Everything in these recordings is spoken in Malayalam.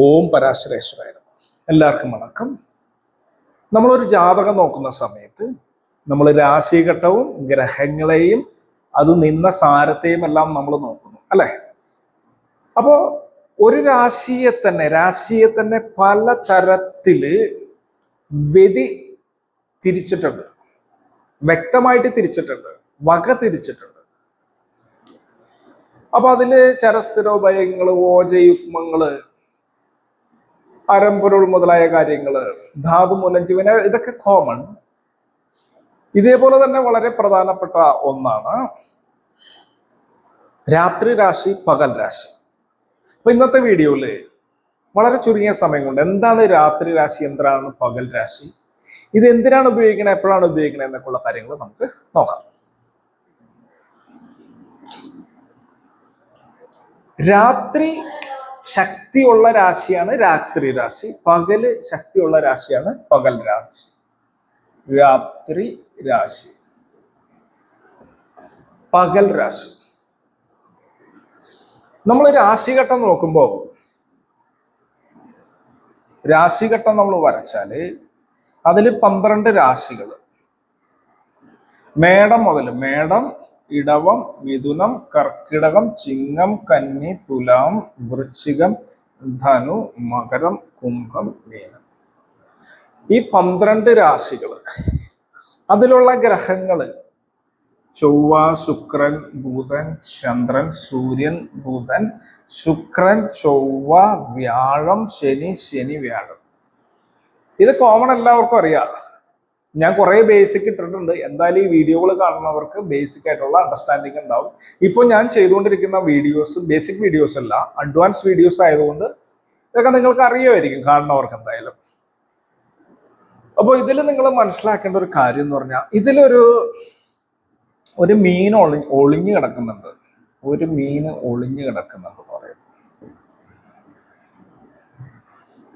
ഓം പരാശരേശ്വരായ എല്ലാവർക്കും വണക്കം. നമ്മളൊരു ജാതകം നോക്കുന്ന സമയത്ത് നമ്മൾ രാശിഘട്ടവും ഗ്രഹങ്ങളെയും അത് നിന്ന സാരത്തെയും എല്ലാം നമ്മൾ നോക്കുന്നു, അല്ലെ? അപ്പോ ഒരു രാശിയെ തന്നെ പല തരത്തില് തിരിച്ചിട്ടുണ്ട്, വ്യക്തമായിട്ട് തിരിച്ചിട്ടുണ്ട്, വക തിരിച്ചിട്ടുണ്ട്. അപ്പൊ അതില് ചരസ്ഥിരോഭയങ്ങള്, ഓജയുഗ്മങ്ങള്, അരമ്പൊരുൾ മുതലായ കാര്യങ്ങള്, ധാതു മൂലജീവന, ഇതൊക്കെ കോമൺ. ഇതേപോലെ തന്നെ വളരെ പ്രധാനപ്പെട്ട ഒന്നാണ് രാത്രി രാശി, പകൽ രാശി. അപ്പൊ ഇന്നത്തെ വീഡിയോയില് വളരെ ചുരുങ്ങിയ സമയം കൊണ്ട് എന്താണ് രാത്രി രാശി, എന്താണ് പകൽ രാശി, ഇത് എന്തിനാണ് ഉപയോഗിക്കുന്നത്, എപ്പോഴാണ് ഉപയോഗിക്കുന്നത് എന്നൊക്കെയുള്ള കാര്യങ്ങൾ നമുക്ക് നോക്കാം. രാത്രി ശക്തിയുള്ള രാശിയാണ് രാത്രി രാശി, പകല് ശക്തിയുള്ള രാശിയാണ് പകൽ രാശി. രാത്രി രാശി, പകൽ രാശി. നമ്മൾ രാശിഘട്ടം നോക്കുമ്പോൾ, രാശിഘട്ടം നമ്മൾ വരച്ചാല് അതിൽ 12 രാശികൾ, മേടം മുതൽ, മേടം, ഇടവം, മിഥുനം, കർക്കിടകം, ചിങ്ങം, കന്നി, തുലാം, വൃശ്ചികം, ധനു, മകരം, കുംഭം, മീനം. ഈ 12 രാശികൾ, അതിലുള്ള ഗ്രഹങ്ങള് ചൊവ്വ, ശുക്രൻ, ബുധൻ, ചന്ദ്രൻ, സൂര്യൻ, ബുധൻ, ശുക്രൻ, ചൊവ്വ, വ്യാഴം, ശനി, വ്യാഴം. ഇത് കോമൺ, എല്ലാവർക്കും അറിയാം. ഞാൻ കുറെ ബേസിക് ഇട്ടിട്ടുണ്ട്. എന്തായാലും ഈ വീഡിയോകൾ കാണുന്നവർക്ക് ബേസിക് ആയിട്ടുള്ള അണ്ടർസ്റ്റാൻഡിങ് ഉണ്ടാവും. ഇപ്പോൾ ഞാൻ ചെയ്തുകൊണ്ടിരിക്കുന്ന വീഡിയോസ് ബേസിക് വീഡിയോസ് അല്ല, അഡ്വാൻസ് വീഡിയോസ് ആയതുകൊണ്ട് ഇതൊക്കെ നിങ്ങൾക്ക് അറിയുമായിരിക്കും, കാണുന്നവർക്ക് എന്തായാലും. അപ്പോൾ ഇതിൽ നിങ്ങൾ മനസ്സിലാക്കേണ്ട ഒരു കാര്യം എന്ന് പറഞ്ഞാൽ, ഇതിലൊരു മീൻ ഒളിഞ്ഞു കിടക്കുന്നുണ്ട്, ഒരു മീൻ ഒളിഞ്ഞു കിടക്കുന്നുണ്ട് പറയും.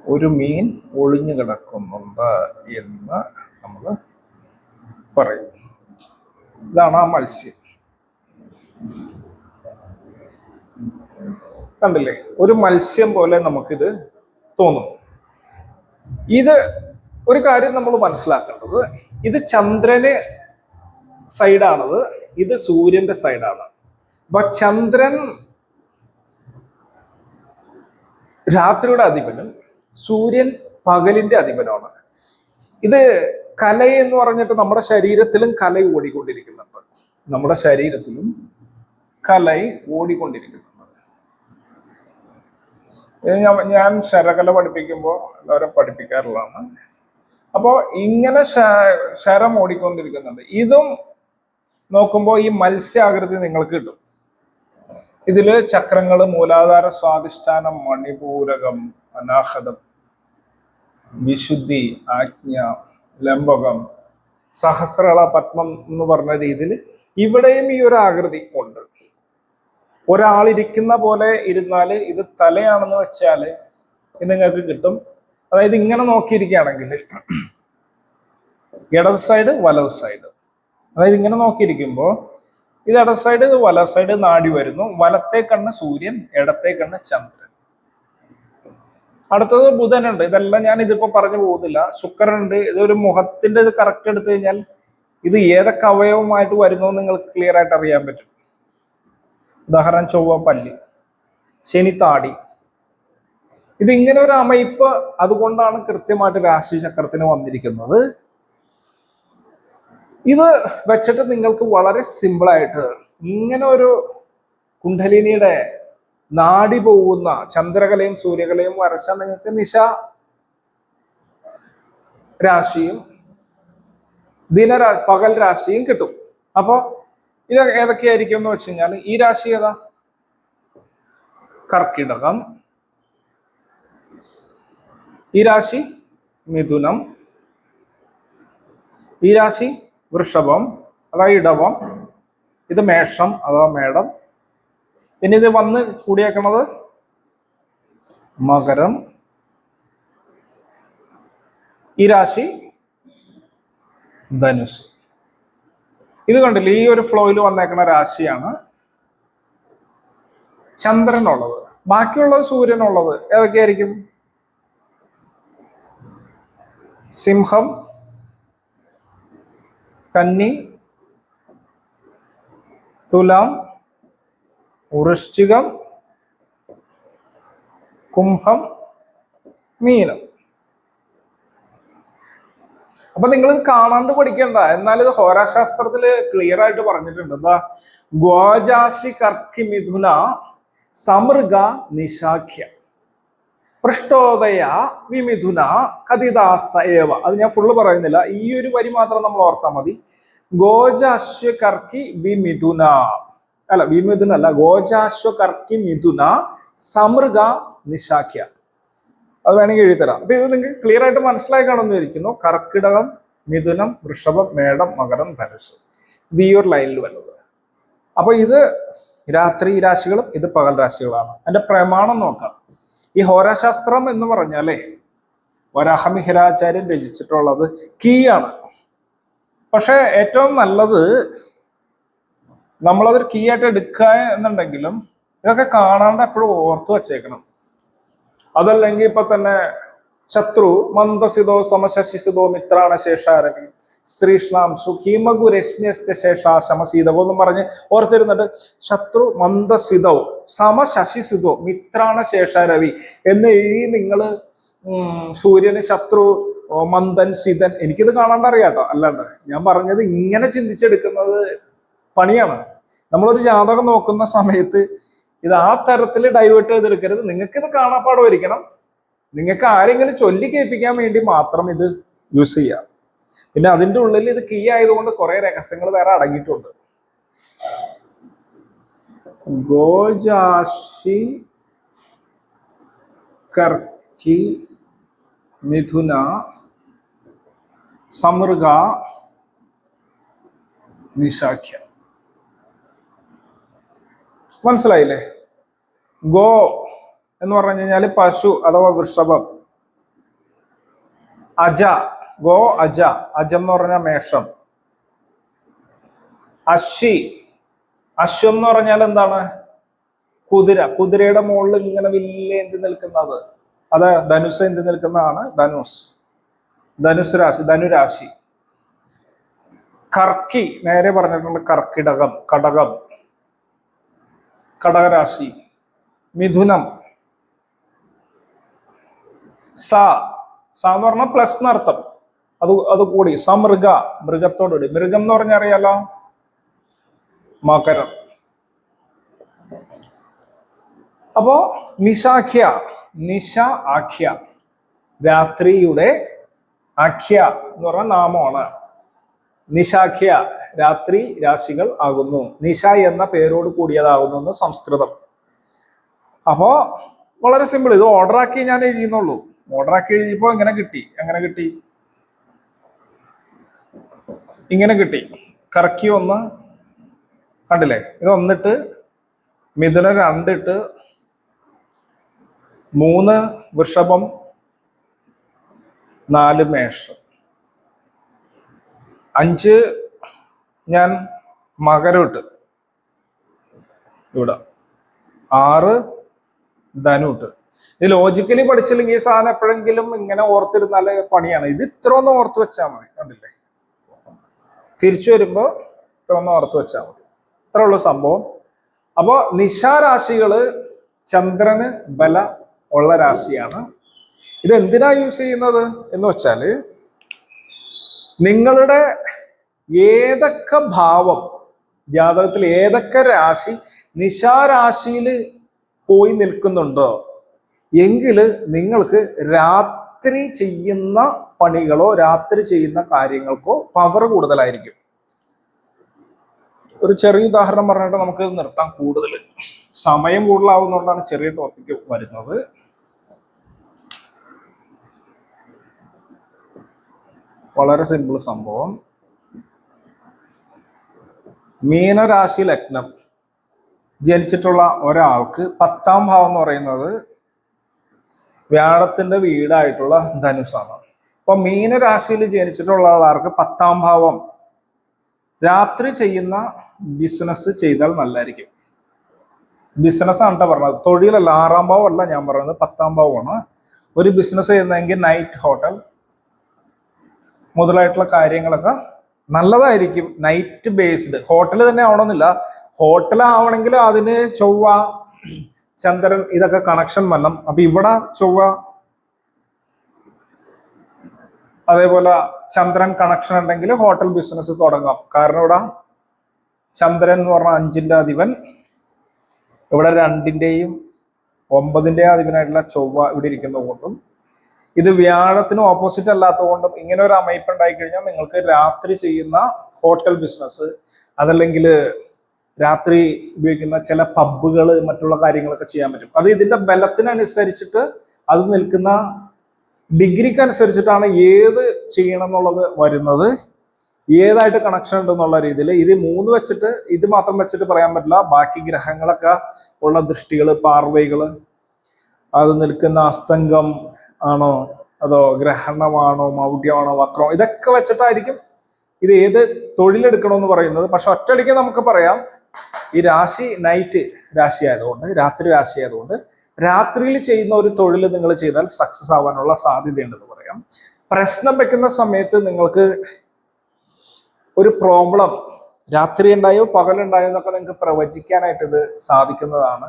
ഒരു മീൻ ഒളിഞ്ഞു കിടക്കുന്നുണ്ട് എന്ന് നമ്മൾ പറയും. ഇതാണ് ആ മത്സ്യം. കണ്ടില്ലേ? ഒരു മത്സ്യം പോലെ നമുക്കിത് തോന്നും. ഇത് ഒരു കാര്യം നമ്മൾ മനസ്സിലാക്കേണ്ടത്, ഇത് ചന്ദ്രന് സൈഡാണത്, ഇത് സൂര്യന്റെ സൈഡാണ്. അപ്പൊ ചന്ദ്രൻ രാത്രിയുടെ അധിപനും സൂര്യൻ പകലിന്റെ അധിപനാണ്. ഇത് കല എന്ന് പറഞ്ഞിട്ട് നമ്മുടെ ശരീരത്തിലും കല ഓടിക്കൊണ്ടിരിക്കുന്നുണ്ട്, നമ്മുടെ ശരീരത്തിലും കല ഓടിക്കൊണ്ടിരിക്കുന്നുണ്ട്. ഞാൻ ശരകല പഠിപ്പിക്കുമ്പോൾ എല്ലാവരും പഠിപ്പിക്കാറുള്ളതാണ്. അപ്പോൾ ഇങ്ങനെ ശരം ഓടിക്കൊണ്ടിരിക്കുന്നുണ്ട്. ഇതും നോക്കുമ്പോൾ ഈ മത്സ്യാകൃതി നിങ്ങൾക്ക് കിട്ടും. ഇതില് ചക്രങ്ങള്, മൂലാധാര, സ്വാധിഷ്ഠാനം, മണിപൂരകം, അനാഹതം, വിശുദ്ധി, ആജ്ഞ, ലംബകം, സഹസ്രള, പത്മം എന്ന് പറഞ്ഞ രീതിയിൽ ഇവിടെയും ഈ ഒരു ആകൃതി ഉണ്ട്. ഒരാളിരിക്കുന്ന പോലെ ഇരുന്നാല് ഇത് തലയാണെന്ന് വെച്ചാല് ഇത് നിങ്ങൾക്ക് കിട്ടും. അതായത് ഇങ്ങനെ നോക്കിയിരിക്കുകയാണെങ്കിൽ ഇടത് സൈഡ്, വലത് സൈഡ്. അതായത് ഇങ്ങനെ നോക്കിയിരിക്കുമ്പോൾ ഇത് ഇടത് സൈഡ്, ഇത് വലത് സൈഡ് നാടി വരുന്നു. വലത്തെ കണ്ണ് സൂര്യൻ, ഇടത്തെ കണ്ണ് ചന്ദ്രൻ. അടുത്തത് ബുധനുണ്ട്. ഇതെല്ലാം ഞാൻ ഇതിപ്പോ പറഞ്ഞു പോകുന്നില്ല. ശുക്രനുണ്ട്. ഇതൊരു മുഖത്തിന്റെ ഇത് കറക്റ്റ് എടുത്തു കഴിഞ്ഞാൽ ഇത് ഏതൊക്കെ അവയവമായിട്ട് വരുന്നു നിങ്ങൾക്ക് ക്ലിയർ ആയിട്ട് അറിയാൻ പറ്റും. ഉദാഹരണം ചൊവ്വ പല്ല്, ശനി താടി. ഇതിങ്ങനെ ഒരു അമയിപ്പ്, അതുകൊണ്ടാണ് കൃത്യമായിട്ട് രാശിചക്രത്തിന് വന്നിരിക്കുന്നത്. ഇത് വെച്ചിട്ട് നിങ്ങൾക്ക് വളരെ സിമ്പിളായിട്ട് ഇങ്ങനെ ഒരു കുണ്ഡലിനിയുടെ നാടി പോകുന്ന ചന്ദ്രകലയും സൂര്യകലയും വരച്ചാൽ നിങ്ങൾക്ക് നിശ രാശിയും പകൽ രാശിയും കിട്ടും. അപ്പൊ ഇത് ഏതൊക്കെയായിരിക്കും എന്ന് വെച്ച് കഴിഞ്ഞാൽ, ഈ രാശി ഏതാ? കർക്കിടകം. ഈ രാശി മിഥുനം. ഈ രാശി വൃഷഭം അഥവാ ഇടവം. ഇത് മേഷം അഥവാ മേടം. പിന്നെ ഇത് വന്ന് കൂടിയേക്കണത് മകരം. ഈ രാശി ധനുസ്. ഇത് കണ്ടില്ലേ, ഈ ഒരു ഫ്ലോയിൽ വന്നേക്കുന്ന രാശിയാണ് ചന്ദ്രനുള്ളത്. ബാക്കിയുള്ളത് സൂര്യനുള്ളത് ഏതൊക്കെയായിരിക്കും? സിംഹം, കന്നി, തുലാം, വൃശ്ചികം, കുംഭം, മീനം. അപ്പൊ നിങ്ങൾ ഇത് കാണാണ്ട് പഠിക്കണ്ട, എന്നാൽ ഇത് ഹോരാശാസ്ത്രത്തില് ക്ലിയർ ആയിട്ട് പറഞ്ഞിട്ടുണ്ട്. എന്താ? ഗോജാശി കർക്കി മിഥുന സമൃഗ നിശാഖ്യ പൃഷ്ടോദയ വിമിഥുന കഥിതാസ്ത ഏവ. അത് ഞാൻ ഫുള്ള് പറയുന്നില്ല, ഈ ഒരു വരി മാത്രം നമ്മൾ ഓർത്താൽ മതി. ഗോജാശ്വ കർക്കി വിമിഥുന, അല്ല വിമിഥുന അല്ല, ഗോജാശ്വ കർക്കി മിഥുന സമൃഗ നിശാഖ്യ. അത് വേണമെങ്കിൽ എഴുതിത്തരാം. അപ്പൊ ഇത് നിങ്ങൾക്ക് ക്ലിയർ ആയിട്ട് മനസ്സിലായി കാണുമെന്ന് വിചാരിക്കുന്നു. കർക്കിടകം, മിഥുനം, വൃഷഭം, മേടം, മകരം, ധനുസ്. ഇത് ഈ ഒരു ലൈനിൽ വരുന്നത്. അപ്പൊ ഇത് രാത്രി രാശികളും ഇത് പകൽ രാശികളാണ്. അതിന്റെ പ്രമാണം നോക്കാം. ഈ ഹോരാശാസ്ത്രം എന്ന് പറഞ്ഞാലേ വരാഹമിഹിരാചാര്യൻ രചിച്ചിട്ടുള്ളത് കീ ആണ്. പക്ഷെ ഏറ്റവും നല്ലത് നമ്മളതൊരു കീ ആയിട്ട് എടുക്കുക എന്നുണ്ടെങ്കിലും ഇതൊക്കെ കാണാണ്ട് എപ്പോഴും ഓർത്തു വച്ചേക്കണം. അതല്ലെങ്കിൽ ഇപ്പൊ തന്നെ ശത്രു മന്ദസിതോ സമശശിസിതോ മിത്രാണ ശേഷാരവി ശ്രീഷ്ണാം സുഖീമഗു രശ്മ്യസ്ഥ ശേഷ ശമശീതവോ എന്നും പറഞ്ഞ് ഓർത്തിരുന്നിട്ട് ശത്രു മന്ദസിതോ സമശശിസിതോ മിത്രാണ ശേഷാരവി എന്ന് എഴുതി നിങ്ങൾ സൂര്യന് ശത്രു മന്ദൻ ശിതൻ. എനിക്കിത് കാണാണ്ട് അറിയാട്ടോ, അല്ലാണ്ട് ഞാൻ പറഞ്ഞത് ഇങ്ങനെ ചിന്തിച്ചെടുക്കുന്നത് പണിയാണ്. നമ്മളൊരു ജാതകം നോക്കുന്ന സമയത്ത് ഇത് ആ തരത്തിൽ ഡൈവേർട്ട് ചെയ്തെടുക്കരുത്. നിങ്ങൾക്കിത് കാണാപ്പാടമായിരിക്കണം. നിങ്ങൾക്ക് ആരെങ്കിലും ചൊല്ലി കേൾപ്പിക്കാൻ വേണ്ടി മാത്രം ഇത് യൂസ് ചെയ്യാം. പിന്നെ അതിൻ്റെ ഉള്ളിൽ ഇത് കീ ആയതുകൊണ്ട് കുറെ രഹസ്യങ്ങൾ വേറെ അടങ്ങിയിട്ടുണ്ട്. ഗോജാശി കർക്കി മിഥുന സമൃഗ നിശാഖ്യ. മനസ്സിലായില്ലേ? ഗോ എന്ന് പറഞ്ഞു കഴിഞ്ഞാൽ പശു അഥവാ വൃഷഭം. അജ, ഗോ അജ, അജം എന്ന് പറഞ്ഞാൽ മേഷം. അശ്വി, അശ്വം എന്ന് പറഞ്ഞാൽ എന്താണ്? കുതിര. കുതിരയുടെ മുകളിൽ ഇങ്ങനെ വലിയ എന്തി നിൽക്കുന്നത്, അത് ധനുസ് എന്തി നിൽക്കുന്നതാണ് ധനുസ്. ധനുസ് രാശി, ധനുരാശി. കർക്കി നേരെ പറഞ്ഞിട്ടുണ്ട്, കർക്കിടകം, കടകം, കടകരാശി. മിഥുനം, സ എന്ന് പറഞ്ഞാൽ പ്ലസ് എന്നർത്ഥം. അത് കൂടി സമൃഗ, മൃഗത്തോടുകൂടി. മൃഗം എന്ന് പറഞ്ഞാൽ അറിയാലോ, മകരം. അപ്പോ നിശാഖ്യ, നിശ ആഖ്യ, രാത്രിയുടെ ആഖ്യ എന്ന് പറഞ്ഞ നാമമാണ്. നിശാഖ്യ, രാത്രി രാശികൾ ആകുന്നു. നിശ എന്ന പേരോട് കൂടിയതാകുന്നു എന്ന് സംസ്കൃതം. അപ്പോ വളരെ സിമ്പിൾ. ഇത് ഓർഡർ ആക്കി ഞാൻ എഴുതുന്നുള്ളൂ. ഓർഡർ ആക്കി എഴുതിയപ്പോ എങ്ങനെ കിട്ടി? എങ്ങനെ കിട്ടി? ഇങ്ങനെ കിട്ടി. കറക്കി ഒന്ന് കണ്ടില്ലേ? ഇത് ഒന്നിട്ട്, മിഥുനം 2 ഇട്ട്, 3 വൃഷഭം, 4 മേഷം, 5 ഞാൻ മകരം ഇട്ട് ഇവിടെ, 6 ധനു ഇട്ട്. ഇത് ലോജിക്കലി പഠിച്ചില്ലെങ്കിൽ ഈ സാധനം എപ്പോഴെങ്കിലും ഇങ്ങനെ ഓർത്തിരുന്നാല് പണിയാണ്. ഇത് ഇത്ര ഒന്ന് ഓർത്ത് വെച്ചാൽ മതി. കണ്ടില്ലേ? തിരിച്ചു വരുമ്പോ ഇത്ര ഒന്ന് ഓർത്ത് വെച്ചാൽ മതി. ഇത്ര ഉള്ള സംഭവം. അപ്പോ നിശാരാശികള് ചന്ദ്രന് ബല ഉള്ള രാശിയാണ്. ഇത് എന്തിനാ യൂസ് ചെയ്യുന്നത് എന്ന് വെച്ചാല്, നിങ്ങളുടെ ഏതൊക്കെ ഭാവം ജാതകത്തിൽ ഏതൊക്കെ രാശി നിശാരാശിയിൽ പോയി നിൽക്കുന്നുണ്ടോ എങ്കിൽ നിങ്ങൾക്ക് രാത്രി ചെയ്യുന്ന പണികളോ രാത്രി ചെയ്യുന്ന കാര്യങ്ങൾക്കോ പവർ കൂടുതലായിരിക്കും. ഒരു ചെറിയ ഉദാഹരണം പറഞ്ഞിട്ട് നമുക്ക് നിർത്താം. കൂടുതൽ സമയം കൂടുതലാവുന്നതുകൊണ്ടാണ് ചെറിയ ടോപ്പിക്ക് വരുന്നത്. വളരെ സിമ്പിൾ സംഭവം. മീനരാശി ലഗ്നം ജനിച്ചിട്ടുള്ള ഒരാൾക്ക് 10ാം ഭാവം എന്ന് പറയുന്നത് വ്യാഴത്തിന്റെ വീടായിട്ടുള്ള ധനുസാണ്. അപ്പൊ മീനരാശിയിൽ ജനിച്ചിട്ടുള്ള ആൾക്ക് 10ാം ഭാവം രാത്രി ചെയ്യുന്ന ബിസിനസ് ചെയ്താൽ നല്ലതായിരിക്കും. ബിസിനസ് ആണ് പറഞ്ഞത്, തൊഴിലല്ല. 6ാം ഭാവം അല്ല ഞാൻ പറയുന്നത്, 10ാം ഭാവമാണ്. ഒരു ബിസിനസ് ചെയ്യുന്നതെങ്കിൽ നൈറ്റ് ഹോട്ടൽ മുതലായിട്ടുള്ള കാര്യങ്ങളൊക്കെ നല്ലതായിരിക്കും. നൈറ്റ് ബേസ്ഡ് ഹോട്ടൽ തന്നെ ആവണമെന്നില്ല. ഹോട്ടൽ ആവണമെങ്കിൽ അതിന് ചൊവ്വ, ചന്ദ്രൻ ഇതൊക്കെ കണക്ഷൻ വരണം. അപ്പൊ ഇവിടെ ചൊവ്വ അതേപോലെ ചന്ദ്രൻ കണക്ഷൻ ഉണ്ടെങ്കിൽ ഹോട്ടൽ ബിസിനസ് തുടങ്ങാം. കാരണം ഇവിടെ ചന്ദ്രൻ എന്ന് പറഞ്ഞ 5ന്റെ അധിപൻ, ഇവിടെ 2ന്റെയും 9ന്റെയും അധിപനായിട്ടുള്ള ചൊവ്വ ഇവിടെ ഇരിക്കുന്നതുകൊണ്ടും ഇത് വ്യാഴത്തിന് ഓപ്പോസിറ്റ് അല്ലാത്തതുകൊണ്ടും ഇങ്ങനെ ഒരു அமைപ്പ് ഉണ്ടായി കഴിഞ്ഞാൽ നിങ്ങൾക്ക് രാത്രി ചെയ്യുന്ന ഹോട്ടൽ ബിസിനസ്, അതല്ലെങ്കിൽ രാത്രി ഉപയോഗിക്കുന്ന ചില പബ്ബുകൾ, മറ്റുള്ള കാര്യങ്ങളൊക്കെ ചെയ്യാൻ പറ്റും. അത് ഇതിന്റെ ബലത്തിനനുസരിച്ചിട്ട്, അത് നിൽക്കുന്ന ഡിഗ്രിക്ക് അനുസരിച്ചിട്ടാണ് ഏത് ചെയ്യണം എന്നുള്ളത് വരുന്നത്, ഏതായിട്ട് കണക്ഷൻ ഉണ്ടെന്നുള്ള രീതിയിൽ. ഇത് 3 വെച്ചിട്ട്, ഇത് മാത്രം വെച്ചിട്ട് പറയാൻ പറ്റില്ല. ബാക്കി ഗ്രഹങ്ങളൊക്കെ ഉള്ള ദൃഷ്ടികൾ, പാർവൈകൾ, അത് നിൽക്കുന്ന അസ്തംഗം ആണോ, അതോ ഗ്രഹണമാണോ, മൗഢ്യമാണോ, വക്രം, ഇതൊക്കെ വെച്ചിട്ടായിരിക്കും ഇത് ഏത് തൊഴിലെടുക്കണമെന്ന് പറയുന്നത്. പക്ഷെ ഒറ്റയടിക്ക് നമുക്ക് പറയാം, ഈ രാശി നൈറ്റ് രാശി ആയതുകൊണ്ട്, രാത്രി രാശി ആയതുകൊണ്ട് രാത്രിയിൽ ചെയ്യുന്ന ഒരു തൊഴിൽ നിങ്ങൾ ചെയ്താൽ സക്സസ് ആവാനുള്ള സാധ്യതയുണ്ടെന്ന് പറയാം. പ്രശ്നം വെക്കുന്ന സമയത്ത് നിങ്ങൾക്ക് ഒരു പ്രോബ്ലം രാത്രി ഉണ്ടായോ പകലുണ്ടായോ എന്നൊക്കെ നിങ്ങൾക്ക് പ്രവചിക്കാനായിട്ട് ഇത് സാധിക്കുന്നതാണ്.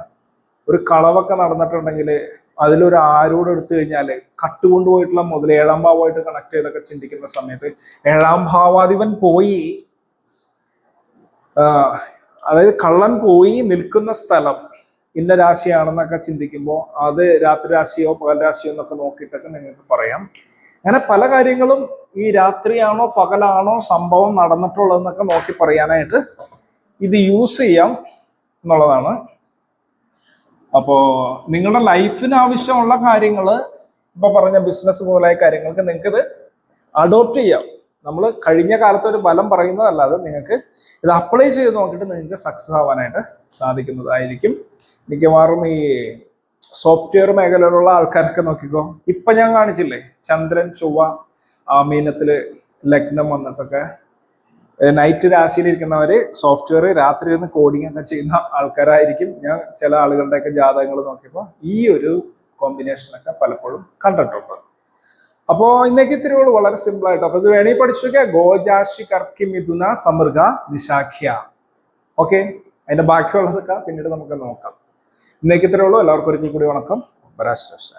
ഒരു കളവൊക്കെ നടന്നിട്ടുണ്ടെങ്കിൽ അതിലൊരു ആരോട് എടുത്തു കഴിഞ്ഞാൽ കട്ടുകൊണ്ടുപോയിട്ടുള്ള മുതൽ 7ാം ഭാവമായിട്ട് കണക്ട് ചെയ്തൊക്കെ ചിന്തിക്കുന്ന സമയത്ത് 7ാം ഭാവാധിപൻ പോയി, അതായത് കള്ളൻ പോയി നിൽക്കുന്ന സ്ഥലം ഇന്ന രാശിയാണെന്നൊക്കെ ചിന്തിക്കുമ്പോൾ അത് രാത്രി രാശിയോ പകൽ രാശിയോ എന്നൊക്കെ നോക്കിയിട്ടൊക്കെ നിങ്ങൾക്ക് പറയാം. അങ്ങനെ പല കാര്യങ്ങളും ഈ രാത്രിയാണോ പകലാണോ സംഭവം നടന്നിട്ടുള്ളതെന്നൊക്കെ നോക്കി പറയാനായിട്ട് ഇത് യൂസ് ചെയ്യാം എന്നുള്ളതാണ്. അപ്പോ നിങ്ങളുടെ ലൈഫിന് ആവശ്യമുള്ള കാര്യങ്ങൾ, ഇപ്പൊ പറഞ്ഞ ബിസിനസ് മുതലായ കാര്യങ്ങൾക്ക് നിങ്ങൾക്ക് ഇത് അഡോപ്റ്റ് ചെയ്യാം. നമ്മൾ കഴിഞ്ഞ കാലത്ത് ഒരു ബലം പറയുന്നതല്ലാതെ നിങ്ങൾക്ക് ഇത് അപ്ലൈ ചെയ്ത് നോക്കിയിട്ട് നിങ്ങൾക്ക് സക്സസ് ആവാനായിട്ട് സാധിക്കുന്നതായിരിക്കും. മിക്കവാറും ഈ സോഫ്റ്റ്വെയർ മേഖലയിലുള്ള ആൾക്കാരൊക്കെ നോക്കിക്കോ, ഇപ്പൊ ഞാൻ കാണിച്ചില്ലേ ചന്ദ്രൻ ചൊവ്വ മീനത്തില് ലഗ്നം വന്നിട്ടൊക്കെ നൈറ്റ് രാശിയിലിരിക്കുന്നവര് സോഫ്റ്റ്വെയർ രാത്രി ഇരുന്ന് കോഡിംഗ് ഒക്കെ ചെയ്യുന്ന ആൾക്കാരായിരിക്കും. ഞാൻ ചില ആളുകളുടെയൊക്കെ ജാതകങ്ങൾ നോക്കിയപ്പോൾ ഈ ഒരു കോമ്പിനേഷനൊക്കെ പലപ്പോഴും കണ്ടിട്ടുണ്ട്. അപ്പോ ഇന്നേക്ക് ഇത്തിരിയോട് വളരെ സിമ്പിൾ ആയിട്ട്. അപ്പൊ ഇത് വേണമെങ്കിൽ പഠിച്ചു നോക്കിയാൽ ഗോജാഷി കർക്കി മിഥുന സമൃഗ നിശാഖ്യ. ഓക്കെ, അതിന്റെ ബാക്കിയുള്ളതൊക്കെ പിന്നീട് നമുക്ക് നോക്കാം. ഇന്നേക്ക് ഇത്രയേ ഉള്ളൂ. എല്ലാവർക്കും ഒരിക്കൽ കൂടി വണക്കം. പരാശ്രേഷ്ഠ.